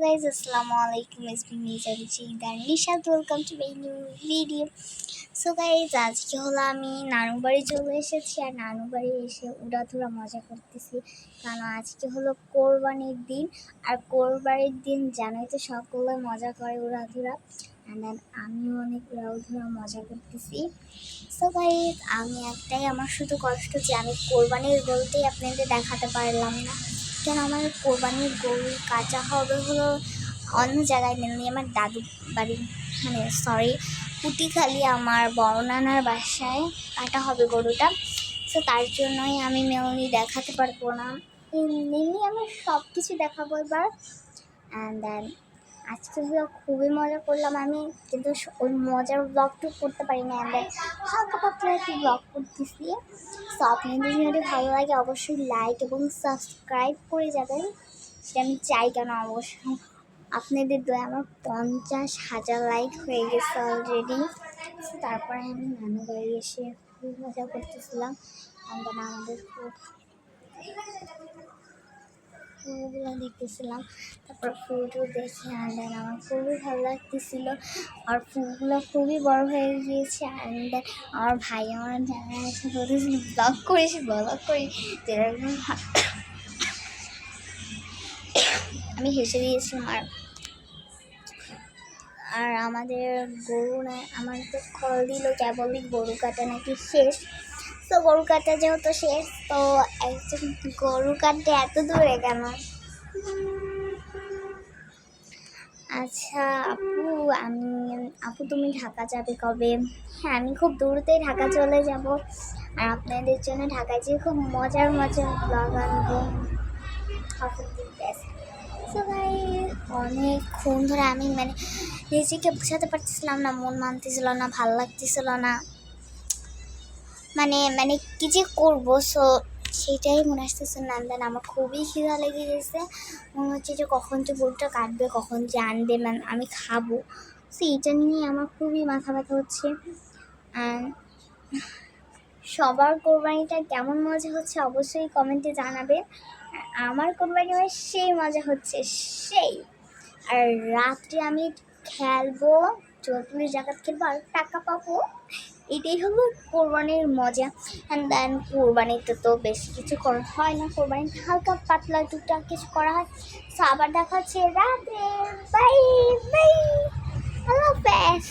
guys, Assalamualaikum. It's me Zabichi and Nishat. Welcome to my new video. So guys, আজকে হলো আমি নানু বাড়ি চলে এসেছি আর নানু বাড়ি এসে উড়াধুরা মজা করতেছি। কারণ আজকে হলো কোরবানির দিন আর কোরবানির দিন জানোই তো সকলে মজা করে উড়াধুরা। অ্যান্ড দেন আমিও অনেক উড়াধুরা মজা করতেছি। সো গাইস, আমি একটাই আমার শুধু কষ্ট যে আমি কোরবানির গরুটাই আপনাদের দেখাতে পারলাম না। কেন আমার কোরবানির গরু কাটা হবে হলো অন্য জায়গায় মেনলি আমার দাদু বাড়ি পুটিখালি আমার বড় নানার বাসায় কাটা হবে গরুটা। সো তার জন্যই আমি মেনলি দেখাতে পারবো না, মেনলি আমি সব কিছু দেখাবো এবার। অ্যান্ড দেন আজকে হলো খুবই মজা করলাম আমি, কিন্তু ওই মজার ব্লগটুকু করতে পারি না। অ্যান্ড দেন হালকা পাতলা একটু ব্লগ করতেছি। সো আপনাদের যদি ভালো লাগে অবশ্যই লাইক এবং সাবস্ক্রাইব করে যাবেন, সেটা আমি চাই। কেন অবশ্যই আপনাদের দয়া আমার 50,000 লাইক হয়ে গেছে অলরেডি। সো তারপরে আমি নানু বাড়ি এসে খুব মজা করতেছিলাম। আমাদের ফুলগুলো দেখতেছিলাম, তারপর ফুলগুলো দেখে অ্যান্ড দেন আমার খুবই ভালো লাগতেছিল। আর ফুলগুলো খুবই বড় হয়ে গিয়েছে। অ্যান্ড দেন আমার ভাই আমার জায়গায় এসে বলতেছিল ব্লগ করিস যেরকম আমি হেসে দিয়েছিলাম। আর আমাদের গরু আমাদের কল দিল কেবলই গরু কাটা নাকি শেষ। তো গরু কাটা যেহেতু শেষ, তো একজন গরু কাটতে এত দূরে কেন? আচ্ছা আপু তুমি ঢাকা যাবে কবে? হ্যাঁ, আমি খুব দূরতেই ঢাকা চলে যাব আর আপনাদের জন্য ঢাকায় যেয়ে খুব মজার ব্লগ আনবো। অনেকক্ষণ ধরে আমি নিজেকে বোঝাতে পারতেছিলাম না, মন মানতেছিল না, ভালো লাগতেছিল না, কি যে করবো। সো সেটাই মনে আসতেছে না। দেন আমার খুবই খিদা লেগে গেছে, মনে হচ্ছে যে কখন যে গরুটা কাটবে, কখন যে আনবে, আমি খাবো। সো এটা নিয়ে আমার খুবই মাথা ব্যথা হচ্ছে। সবার কোরবানিটা কেমন মজা হচ্ছে অবশ্যই কমেন্টে জানাবে। আমার কোরবানি সেই মজা হচ্ছে সেই। আর রাত্রে আমি খেলবো, 40 জাকাত খেলবো আর টাকা পাবো, এটাই হলো কোরবানির মজা। অ্যান্ড দেন কোরবানিতে তো বেশি কিছু করা হয় না, কোরবানিতে হালকা পাতলা টুকটাক কিছু করা হয়। সো আবার দেখা হচ্ছে রাত্রে। বাই বাই, আল্লাহ হাফেজ।